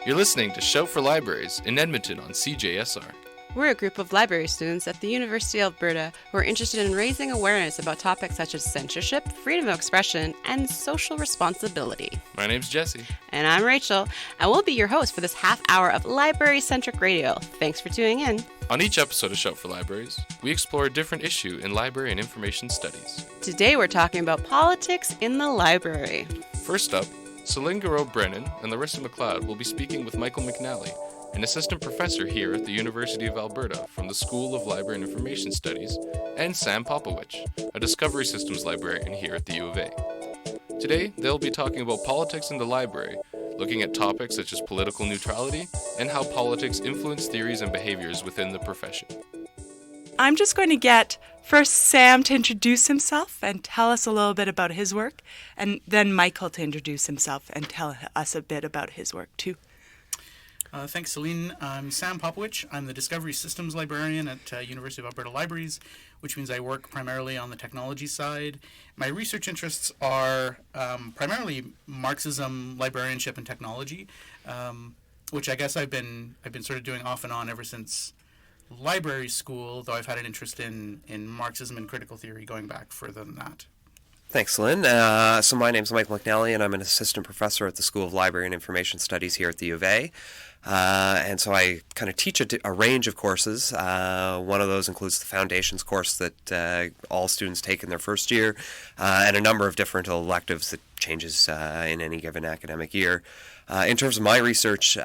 You're listening to Shout for Libraries in Edmonton on CJSR. We're a group of library students at the University of Alberta who are interested in raising awareness about topics such as censorship, freedom of expression, and social responsibility. My name's Jesse. And I'm Rachel, and we'll be your host for this half hour of library-centric radio. Thanks for tuning in. On each episode of Shout for Libraries, we explore a different issue in library and information studies. Today we're talking about politics in the library. First up, Celine Garreau-Brennan and Larissa McLeod will be speaking with Michael McNally, an assistant professor here at the University of Alberta from the School of Library and Information Studies, and Sam Popowich, a Discovery Systems Librarian here at the U of A. Today, they'll be talking about politics in the library, looking at topics such as political neutrality and how politics influence theories and behaviors within the profession. I'm just going to get first Sam to introduce himself and tell us a little bit about his work, and then Michael to introduce himself and tell us a bit about his work too. Thanks, Celine. I'm Sam Popowich. I'm the Discovery Systems Librarian at University of Alberta Libraries, which means I work primarily on the technology side. My research interests are primarily Marxism, librarianship, and technology, which I guess I've been sort of doing off and on ever since library school, though I've had an interest in Marxism and critical theory going back further than that. Thanks, Lynn. So my name's Michael McNally, and I'm an assistant professor at the School of Library and Information Studies here at the U of A. And so I kind of teach a range of courses. One of those includes the Foundations course that all students take in their first year, and a number of different electives that changes in any given academic year. In terms of my research,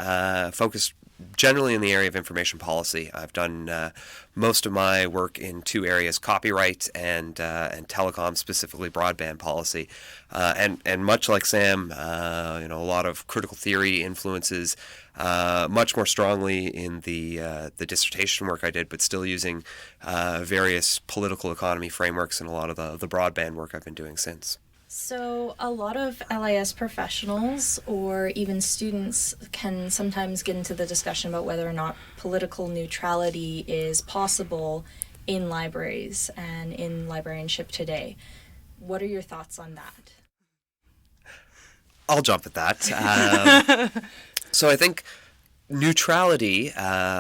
focused generally in the area of information policy. I've done most of my work in two areas: copyright and telecom, specifically broadband policy. And much like Sam, a lot of critical theory influences much more strongly in the dissertation work I did, but still using various political economy frameworks in a lot of the broadband work I've been doing since. So a lot of LIS professionals or even students can sometimes get into the discussion about whether or not political neutrality is possible in libraries and in librarianship today. What are your thoughts on that? I'll jump at that. So I think neutrality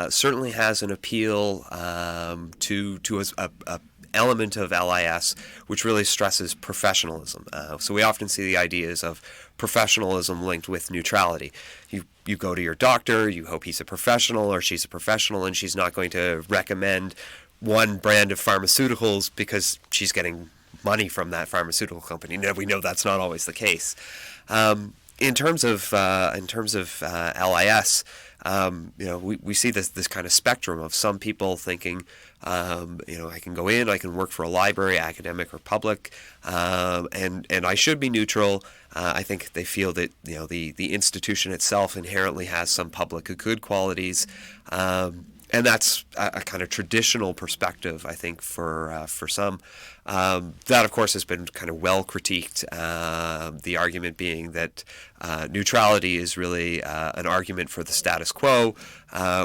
certainly has an appeal to a element of LIS which really stresses professionalism. So we often see the ideas of professionalism linked with neutrality. You go to your doctor, you hope he's a professional or she's a professional, and she's not going to recommend one brand of pharmaceuticals because she's getting money from that pharmaceutical company. No, we know that's not always the case. In terms of LIS, we see this kind of spectrum of some people thinking, I can go in, I can work for a library, academic or public, and I should be neutral. I think they feel that the institution itself inherently has some public good qualities, and that's a kind of traditional perspective, I think, for some. That, of course, has been kind of well critiqued, the argument being that neutrality is really an argument for the status quo,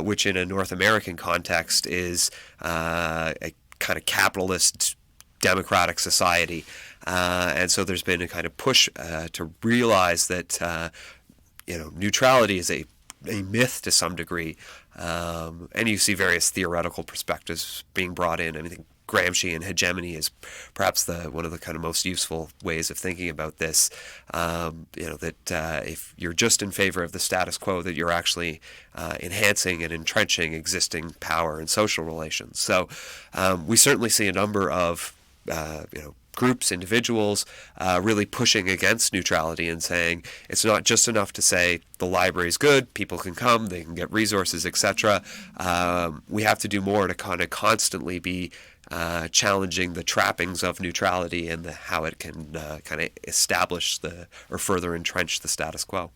which in a North American context is a kind of capitalist democratic society. And so there's been a kind of push to realize that neutrality is a myth to some degree. And you see various theoretical perspectives being brought in. I mean, Gramsci and hegemony is perhaps one of the kind of most useful ways of thinking about this. That if you're just in favor of the status quo, that you're actually enhancing and entrenching existing power and social relations. So we certainly see a number of groups, individuals, really pushing against neutrality and saying it's not just enough to say the library is good, people can come, they can get resources, etc. We have to do more to kind of constantly be challenging the trappings of neutrality and how it can kind of establish or further entrench the status quo.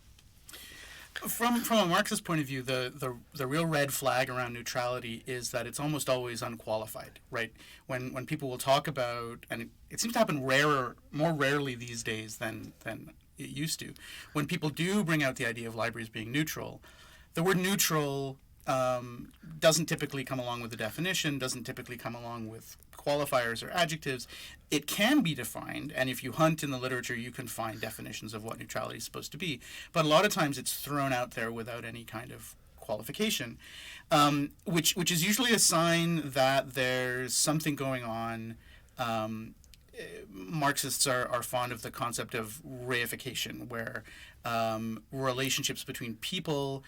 From a Marxist point of view, the real red flag around neutrality is that it's almost always unqualified, right? When people will talk about, and it seems to happen more rarely these days than it used to. When people do bring out the idea of libraries being neutral, the word neutral doesn't typically come along with a definition, doesn't typically come along with qualifiers or adjectives. It can be defined, and if you hunt in the literature, you can find definitions of what neutrality is supposed to be. But a lot of times it's thrown out there without any kind of qualification, which is usually a sign that there's something going on. Marxists are fond of the concept of reification, where relationships between people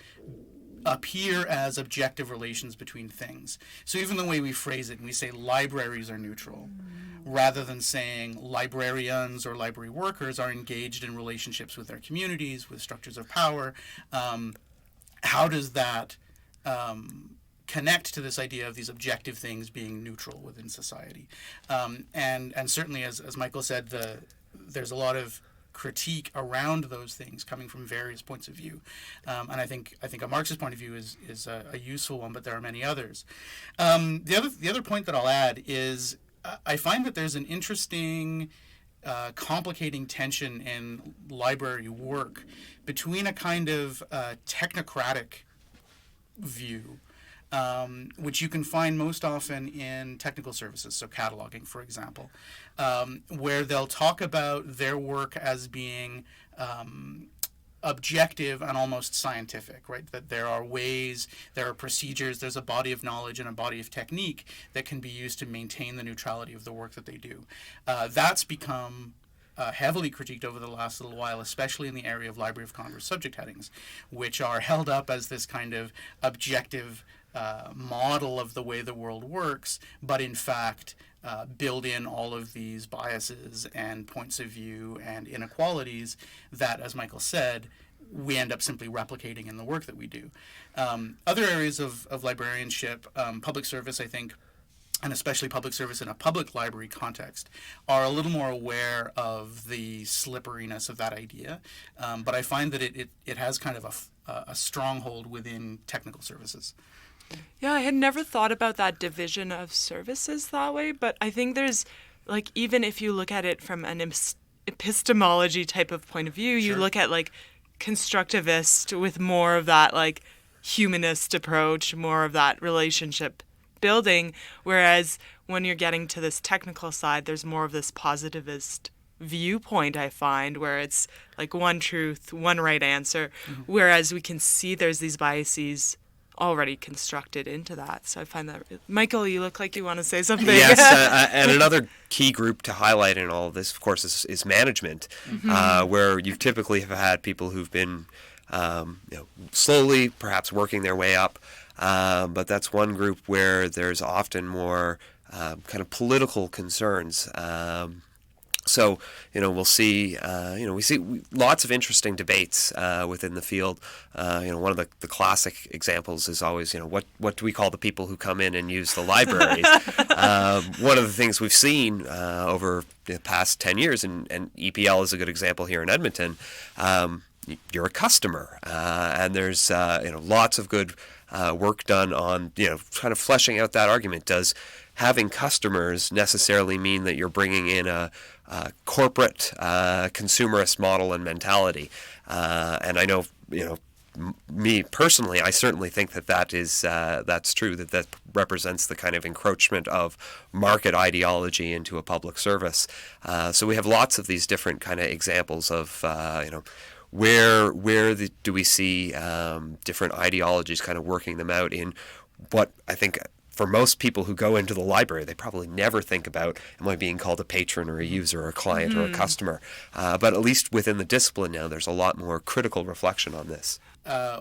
appear as objective relations between things. So even the way we phrase it, and we say libraries are neutral, rather than saying librarians or library workers are engaged in relationships with their communities, with structures of power, how does that connect to this idea of these objective things being neutral within society? And certainly, as Michael said, there's a lot of critique around those things coming from various points of view, and I think a Marxist point of view is a useful one, but there are many others. The other point that I'll add is I find that there's an interesting complicating tension in library work between a kind of technocratic view, which you can find most often in technical services, so cataloging, for example, where they'll talk about their work as being objective and almost scientific, right? That there are ways, there are procedures, there's a body of knowledge and a body of technique that can be used to maintain the neutrality of the work that they do. That's become heavily critiqued over the last little while, especially in the area of Library of Congress subject headings, which are held up as this kind of objective model of the way the world works, but in fact build in all of these biases and points of view and inequalities that, as Michael said, we end up simply replicating in the work that we do. Other areas of librarianship, public service, I think, and especially public service in a public library context, are a little more aware of the slipperiness of that idea. But I find that it has kind of a stronghold within technical services. Yeah, I had never thought about that division of services that way, but I think there's, like, even if you look at it from an epistemology type of point of view, you look at, like, constructivist with more of that, like, humanist approach, more of that relationship building, whereas when you're getting to this technical side, there's more of this positivist viewpoint, I find, where it's, like, one truth, one right answer, whereas we can see there's these biases already constructed into that. So I find that, Michael, you look like you want to say something. Yes, and another key group to highlight in all of this, of course, is management, where you typically have had people who've been slowly perhaps working their way up, but that's one group where there's often more kind of political concerns. So, we'll see, we see lots of interesting debates within the field. One of the classic examples is always, what do we call the people who come in and use the libraries? One of the things we've seen over the past 10 years, and EPL is a good example here in Edmonton, you're a customer, and there's, lots of good work done on, kind of fleshing out that argument. Does having customers necessarily mean that you're bringing in a corporate consumerist model and mentality? And I know, me personally, I certainly think that's true, that represents the kind of encroachment of market ideology into a public service. So we have lots of these different kind of examples of, where do we see different ideologies kind of working them out in what I think for most people who go into the library, they probably never think about, am I being called a patron or a user or a client or a customer? But at least within the discipline now, there's a lot more critical reflection on this.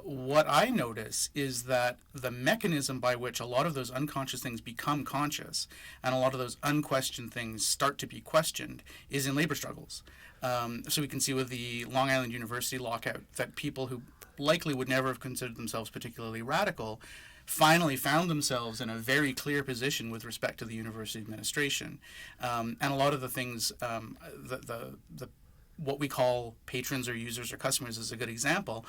What I notice is that the mechanism by which a lot of those unconscious things become conscious and a lot of those unquestioned things start to be questioned is in labor struggles. So we can see with the Long Island University lockout that people who likely would never have considered themselves particularly radical finally found themselves in a very clear position with respect to the university administration. And a lot of the things, what we call patrons or users or customers is a good example.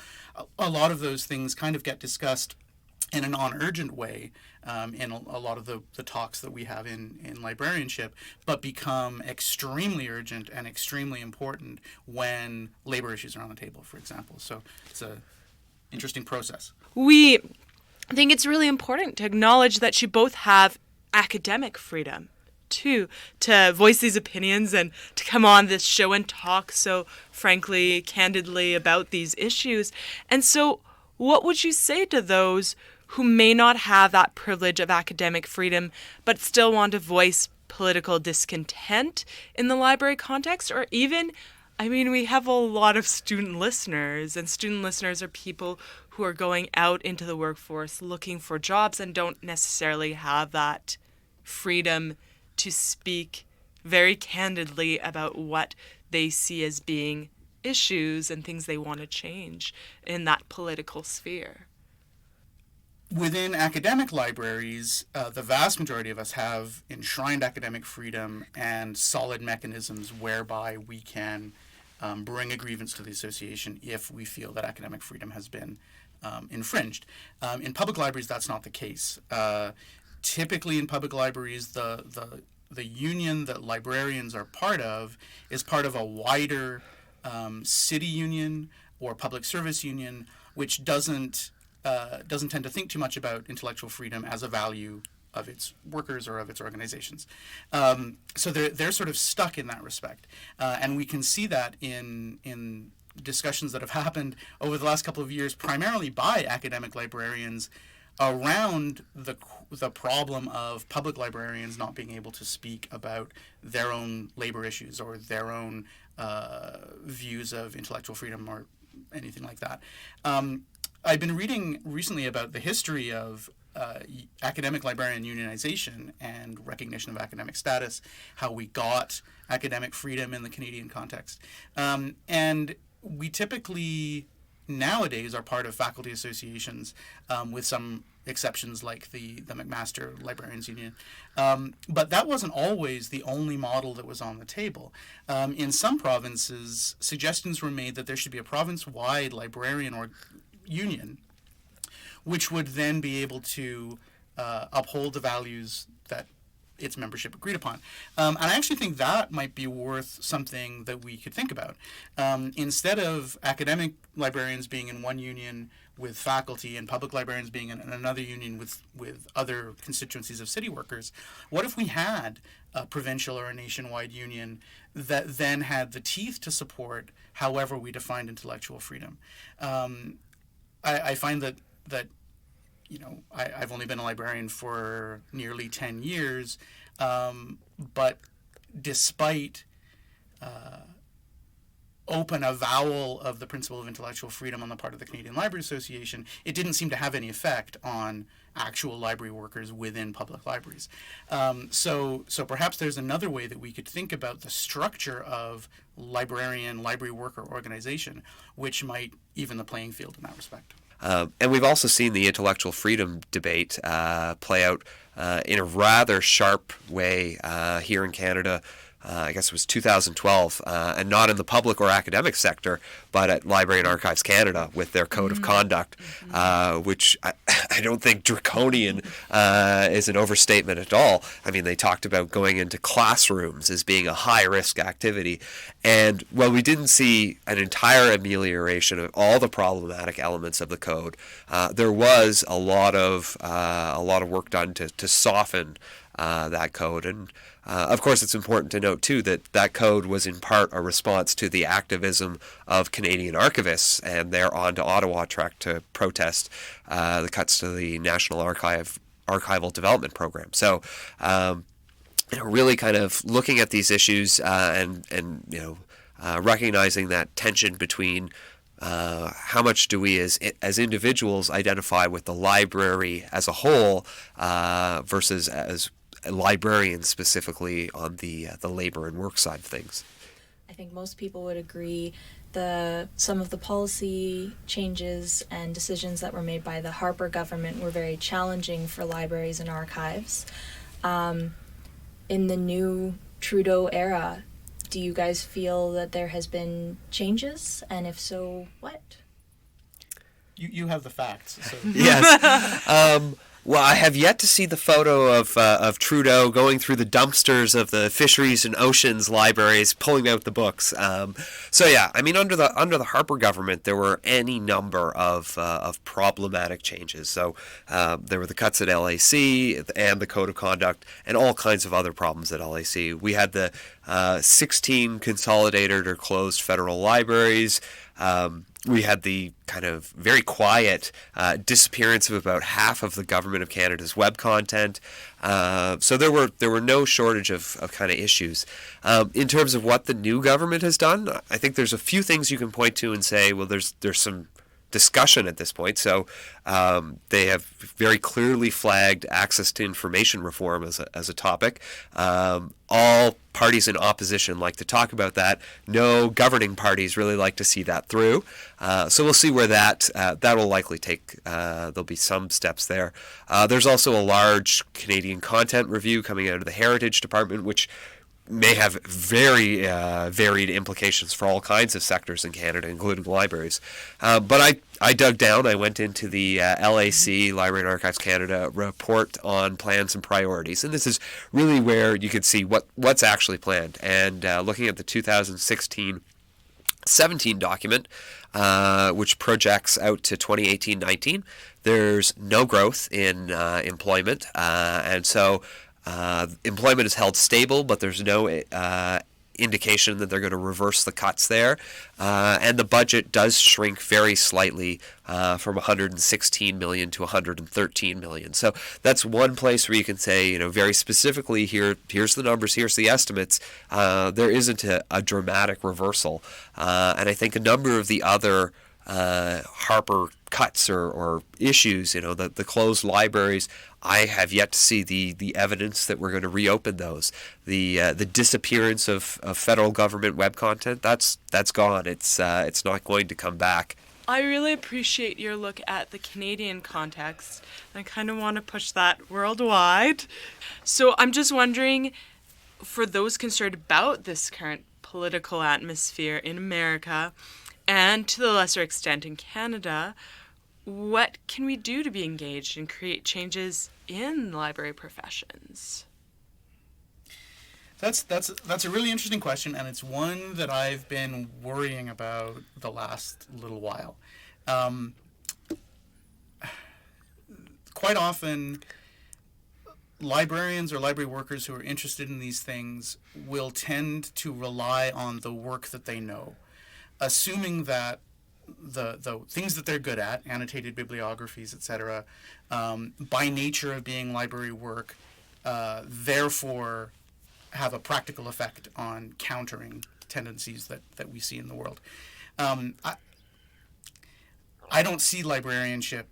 A lot of those things kind of get discussed in a non-urgent way in a lot of the talks that we have in librarianship, but become extremely urgent and extremely important when labor issues are on the table, for example. So it's an interesting process. I think it's really important to acknowledge that you both have academic freedom too, to voice these opinions and to come on this show and talk so frankly, candidly about these issues. And so what would you say to those who may not have that privilege of academic freedom but still want to voice political discontent in the library context? Or even, I mean, we have a lot of student listeners, and student listeners are people who are going out into the workforce looking for jobs and don't necessarily have that freedom to speak very candidly about what they see as being issues and things they want to change in that political sphere. Within academic libraries, the vast majority of us have enshrined academic freedom and solid mechanisms whereby we can bring a grievance to the association if we feel that academic freedom has been infringed. In public libraries, that's not the case. Typically in public libraries, the union that librarians are part of is part of a wider city union or public service union, which doesn't tend to think too much about intellectual freedom as a value of its workers or of its organizations. So they're sort of stuck in that respect. And we can see that in discussions that have happened over the last couple of years, primarily by academic librarians, around the problem of public librarians not being able to speak about their own labor issues or their own views of intellectual freedom or anything like that. I've been reading recently about the history of academic librarian unionization and recognition of academic status, how we got academic freedom in the Canadian context. And we typically nowadays are part of faculty associations, with some exceptions like the McMaster Librarians Union. But that wasn't always the only model that was on the table. In some provinces, suggestions were made that there should be a province-wide librarian or union, which would then be able to uphold the values that its membership agreed upon. And I actually think that might be worth something that we could think about. Instead of academic librarians being in one union with faculty and public librarians being in another union with other constituencies of city workers, what if we had a provincial or a nationwide union that then had the teeth to support however we defined intellectual freedom? I find that you know, I've only been a librarian for nearly 10 years, but despite open avowal of the principle of intellectual freedom on the part of the Canadian Library Association, it didn't seem to have any effect on actual library workers within public libraries. So perhaps there's another way that we could think about the structure of library worker organization, which might even the playing field in that respect. And we've also seen the intellectual freedom debate play out in a rather sharp way here in Canada. I guess it was 2012, and not in the public or academic sector, but at Library and Archives Canada with their code of conduct, which I don't think draconian is an overstatement at all. I mean, they talked about going into classrooms as being a high-risk activity, and while we didn't see an entire amelioration of all the problematic elements of the code, there was a lot of work done to soften that code. And of course, it's important to note, too, that code was in part a response to the activism of Canadian archivists and their On to Ottawa trek to protest the cuts to the National Archival Development Program. So, really kind of looking at these issues and recognizing that tension between how much do we as individuals identify with the library as a whole versus as librarians specifically on the labor and work side of things. I think most people would agree some of the policy changes and decisions that were made by the Harper government were very challenging for libraries and archives. In the new Trudeau era, do you guys feel that there has been changes? And if so, what? You have the facts. So. Yes. Well, I have yet to see the photo of Trudeau going through the dumpsters of the Fisheries and Oceans libraries, pulling out the books. So yeah, I mean, under the Harper government, there were any number of problematic changes. So there were the cuts at LAC and the Code of Conduct, and all kinds of other problems at LAC. We had the 16 consolidated or closed federal libraries. We had the kind of very quiet disappearance of about half of the Government of Canada's web content. So there were no shortage of kind of issues. In terms of what the new government has done, I think there's a few things you can point to and say, well, there's some discussion at this point. So they have very clearly flagged access to information reform as a topic. All parties in opposition like to talk about that. No governing parties really like to see that through. So we'll see where that will likely take. There'll be some steps there. There's also a large Canadian content review coming out of the Heritage Department, which may have very varied implications for all kinds of sectors in Canada, including libraries. But I dug down. I went into the LAC, Library and Archives Canada, report on plans and priorities. And this is really where you could see what's actually planned. And looking at the 2016-17 document, which projects out to 2018-19, there's no growth in employment. And so employment is held stable, but there's no indication that they're going to reverse the cuts there. And the budget does shrink very slightly from 116 million to 113 million. So that's one place where you can say, very specifically, here's the numbers, here's the estimates. There isn't a dramatic reversal. And I think a number of the other Harper cuts or issues, the closed libraries, I have yet to see the evidence that we're going to reopen those. The disappearance of federal government web content, that's gone. It's not going to come back. I really appreciate your look at the Canadian context. I kind of want to push that worldwide. So I'm just wondering, for those concerned about this current political atmosphere in America, and to the lesser extent in Canada, what can we do to be engaged and create changes in library professions? That's a really interesting question, and it's one that I've been worrying about the last little while. Quite often, librarians or library workers who are interested in these things will tend to rely on the work that they know, assuming that the things that they're good at, annotated bibliographies, etc., by nature of being library work, therefore have a practical effect on countering tendencies that we see in the world. I don't see librarianship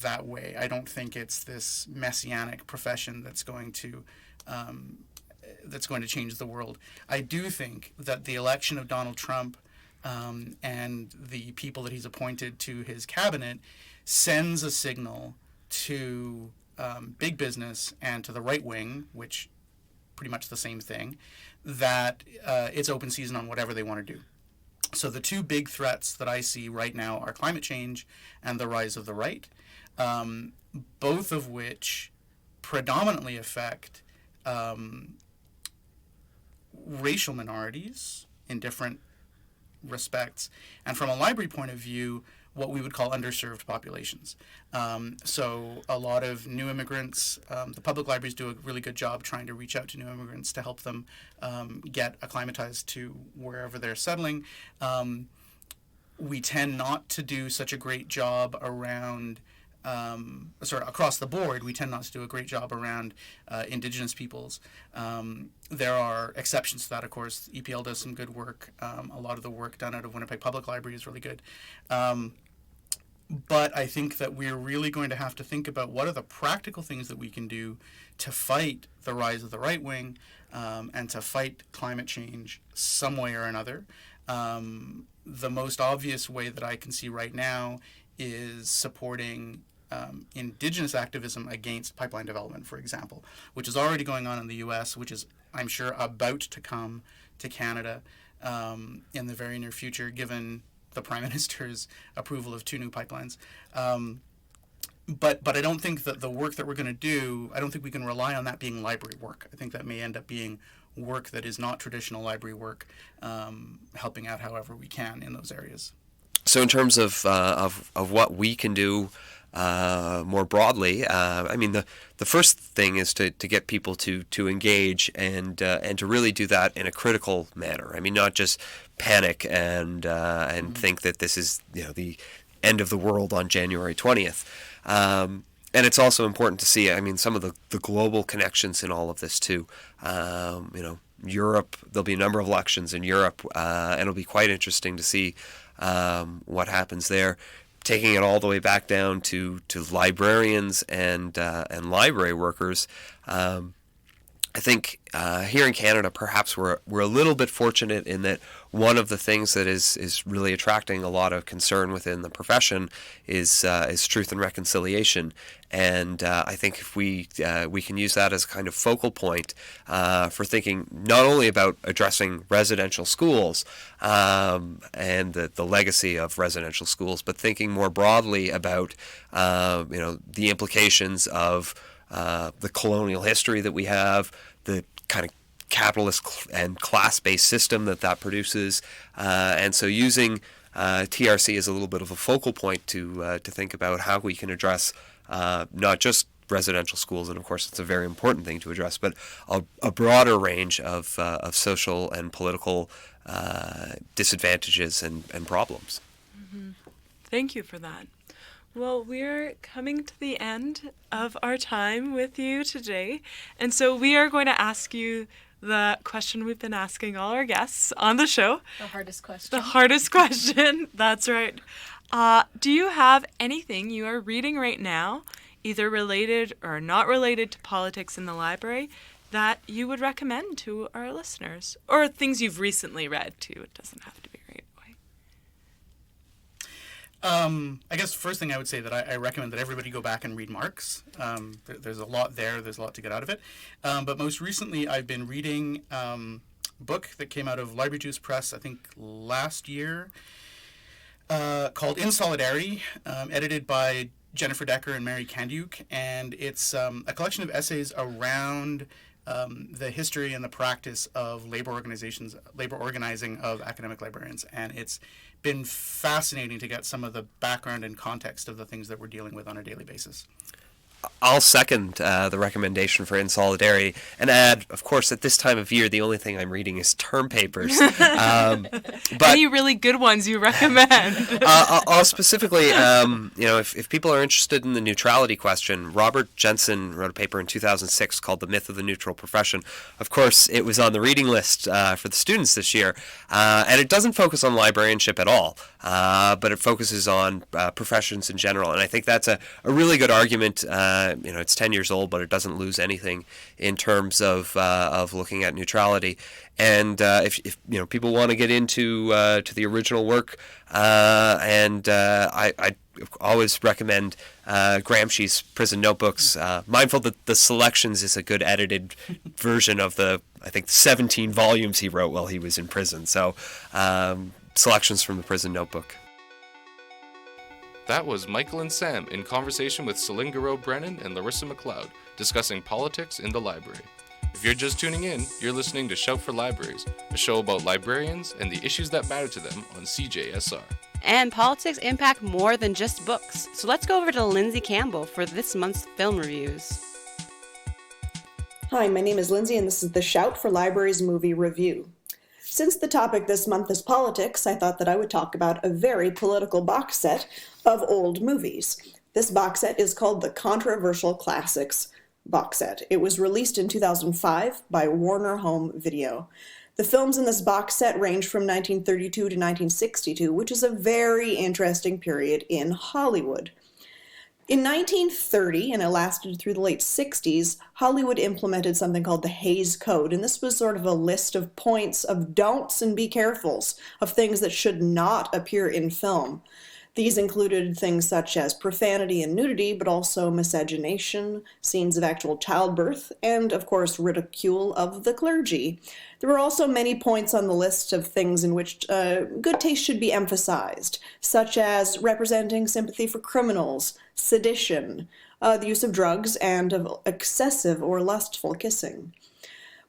that way. I don't think it's this messianic profession that's going to change the world. I do think that the election of Donald Trump and the people that he's appointed to his cabinet sends a signal to big business and to the right wing, which pretty much the same thing, that it's open season on whatever they want to do. So the two big threats that I see right now are climate change and the rise of the right, both of which predominantly affect racial minorities in different respects, and from a library point of view, what we would call underserved populations. So a lot of new immigrants, the public libraries do a really good job trying to reach out to new immigrants to help them get acclimatized to wherever they're settling. We tend not to do such a great job around across the board, we tend not to do a great job around Indigenous peoples. There are exceptions to that, of course. EPL does some good work. A lot of the work done out of Winnipeg Public Library is really good. But I think that we're really going to have to think about what are the practical things that we can do to fight the rise of the right wing and to fight climate change some way or another. The most obvious way that I can see right now is supporting Indigenous activism against pipeline development, for example, which is already going on in the U.S., which is, I'm sure, about to come to Canada in the very near future, given the Prime Minister's approval of 2 new pipelines. But I don't think that the work that we're going to do, I don't think we can rely on that being library work. I think that may end up being work that is not traditional library work, helping out however we can in those areas. So in terms of what we can do more broadly, I mean the first thing is to get people to engage and to really do that in a critical manner. I mean, not just panic and think that this is the end of the world on January 20th. And it's also important to see, I mean, some of the global connections in all of this too. Europe, there'll be a number of elections in Europe, and it'll be quite interesting to see what happens there. Taking it all the way back down to librarians and library workers. I think here in Canada, perhaps we're a little bit fortunate in that one of the things that is really attracting a lot of concern within the profession is truth and reconciliation, and I think if we can use that as a kind of focal point for thinking not only about addressing residential schools and the legacy of residential schools, but thinking more broadly about the implications of the colonial history that we have, the kind of capitalist and class-based system that produces, and so using TRC as a little bit of a focal point to think about how we can address not just residential schools, and of course it's a very important thing to address, but a broader range of social and political disadvantages and problems. Mm-hmm. Thank you for that. Well, we're coming to the end of our time with you today, and so we are going to ask you the question we've been asking all our guests on the show. The hardest question. The hardest question, that's right. Do you have anything you are reading right now, either related or not related to politics in the library, that you would recommend to our listeners? Or things you've recently read, too. It doesn't have to be right away. I guess the first thing I would say that I recommend that everybody go back and read Marx. There's a lot there. There's a lot to get out of it. But most recently, I've been reading a book that came out of Library Juice Press, I think, last year, called In Solidarity, edited by Jennifer Decker and Mary Kandyuk. And it's a collection of essays around the history and the practice of labor organizing of academic librarians. And it's been fascinating to get some of the background and context of the things that we're dealing with on a daily basis. I'll second the recommendation for In Solidarity and add, of course, at this time of year, the only thing I'm reading is term papers. But any really good ones you recommend? I'll specifically, if people are interested in the neutrality question, Robert Jensen wrote a paper in 2006 called The Myth of the Neutral Profession. Of course, it was on the reading list for the students this year, and it doesn't focus on librarianship at all, but it focuses on professions in general, and I think that's a really good argument. It's 10 years old, but it doesn't lose anything in terms of looking at neutrality. And if people want to get into to the original work, I always recommend Gramsci's Prison Notebooks. Mindful that the Selections is a good edited version of the 17 volumes he wrote while he was in prison. So Selections from the Prison Notebook. That was Michael and Sam in conversation with Celine Garreau-Brennan and Larissa McLeod discussing politics in the library. If you're just tuning in, you're listening to Shout for Libraries, a show about librarians and the issues that matter to them on CJSR. And politics impact more than just books. So let's go over to Lindsay Campbell for this month's film reviews. Hi, my name is Lindsay and this is the Shout for Libraries movie review. Since the topic this month is politics, I thought that I would talk about a very political box set of old movies. This box set is called the Controversial Classics box set. It was released in 2005 by Warner Home Video. The films in this box set range from 1932 to 1962, which is a very interesting period in Hollywood. In 1930, and it lasted through the late 60s, Hollywood implemented something called the Hays Code, and this was sort of a list of points of don'ts and be carefuls, of things that should not appear in film. These included things such as profanity and nudity, but also miscegenation, scenes of actual childbirth, and, of course, ridicule of the clergy. There were also many points on the list of things in which good taste should be emphasized, such as representing sympathy for criminals, sedition, the use of drugs, and of excessive or lustful kissing.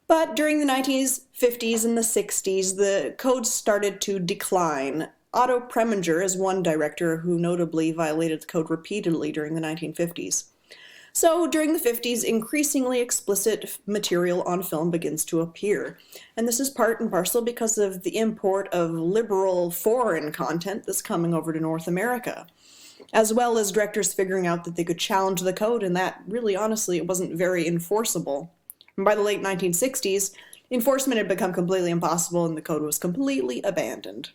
But during the 1950s and the 60s, the codes started to decline. Otto Preminger is one director who notably violated the code repeatedly during the 1950s. So during the 50s, increasingly explicit material on film begins to appear. And this is part and parcel because of the import of liberal foreign content that's coming over to North America, as well as directors figuring out that they could challenge the code and that really, honestly, it wasn't very enforceable. And by the late 1960s, enforcement had become completely impossible and the code was completely abandoned.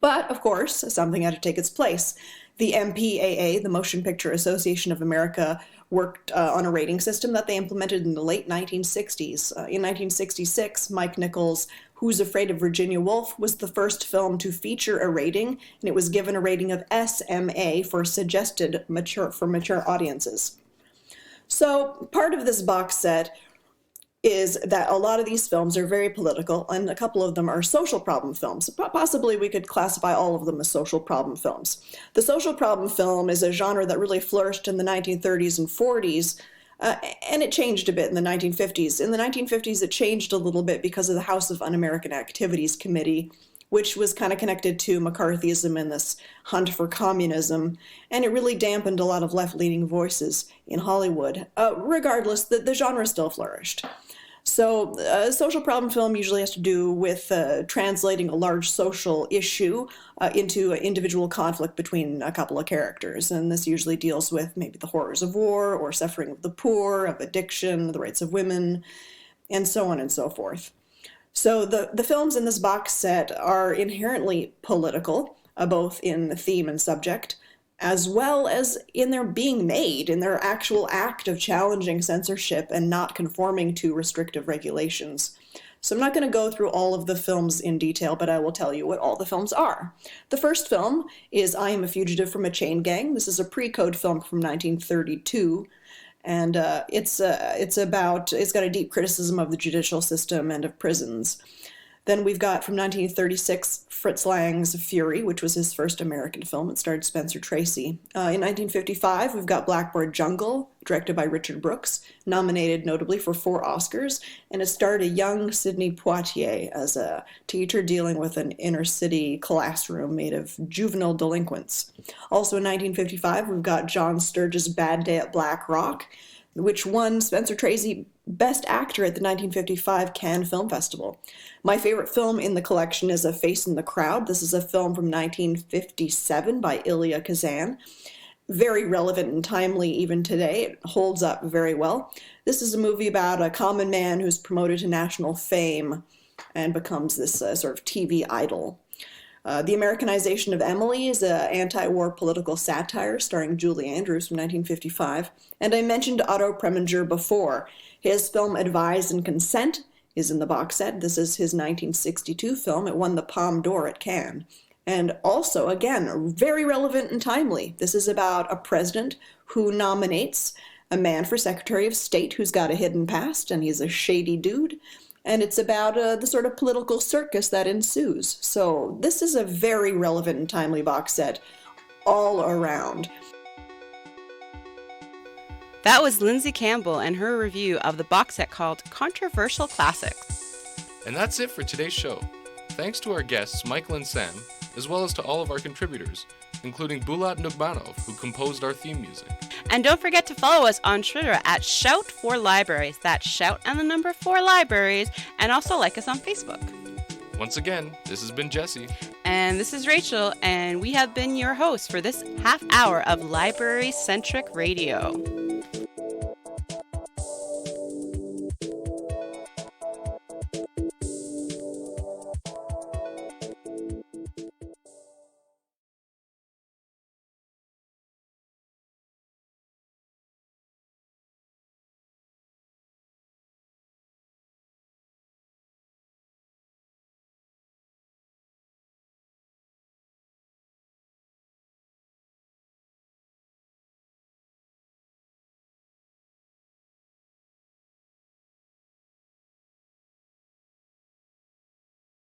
But, of course, something had to take its place. The MPAA, the Motion Picture Association of America, worked on a rating system that they implemented in the late 1960s. In 1966, Mike Nichols' Who's Afraid of Virginia Woolf was the first film to feature a rating, and it was given a rating of SMA for suggested for mature audiences. So part of this box set is that a lot of these films are very political, and a couple of them are social problem films. Possibly we could classify all of them as social problem films. The social problem film is a genre that really flourished in the 1930s and 40s, and it changed a bit in the 1950s. In the 1950s, it changed a little bit because of the House of Un-American Activities Committee, which was kind of connected to McCarthyism and this hunt for communism, and it really dampened a lot of left-leaning voices in Hollywood. Regardless, the genre still flourished. So a social problem film usually has to do with translating a large social issue into an individual conflict between a couple of characters. And this usually deals with maybe the horrors of war or suffering of the poor, of addiction, the rights of women, and so on and so forth. So the films in this box set are inherently political, both in theme and subject, as well as in their being made, in their actual act of challenging censorship and not conforming to restrictive regulations. So I'm not going to go through all of the films in detail, but I will tell you what all the films are. The first film is I Am a Fugitive from a Chain Gang. This is a pre-code film from 1932. And it's got a deep criticism of the judicial system and of prisons. Then we've got from 1936 Fritz Lang's Fury, which was his first American film. It starred Spencer Tracy. In 1955, we've got Blackboard Jungle, directed by Richard Brooks, nominated notably for 4 Oscars, and it starred a young Sidney Poitier as a teacher dealing with an inner-city classroom made of juvenile delinquents. Also in 1955, we've got John Sturges' Bad Day at Black Rock, which won Spencer Tracy Best Actor at the 1955 Cannes Film Festival. My favorite film in the collection is A Face in the Crowd. This is a film from 1957 by Elia Kazan. Very relevant and timely even today. It holds up very well. This is a movie about a common man who's promoted to national fame and becomes this sort of TV idol. The Americanization of Emily is an anti-war political satire starring Julie Andrews from 1955. And I mentioned Otto Preminger before. His film Advise and Consent is in the box set. This is his 1962 film. It won the Palme d'Or at Cannes. And also, again, very relevant and timely. This is about a president who nominates a man for Secretary of State who's got a hidden past, and he's a shady dude. And it's about the sort of political circus that ensues. So this is a very relevant and timely box set all around. That was Lindsay Campbell and her review of the box set called Controversial Classics. And that's it for today's show. Thanks to our guests, Michael and Sam, as well as to all of our contributors, including Bulat Nugmanov, who composed our theme music. And don't forget to follow us on Twitter at Shout4Libraries. That's Shout and the number 4 Libraries. And also like us on Facebook. Once again, this has been Jesse. And this is Rachel, and we have been your hosts for this half hour of library-centric radio.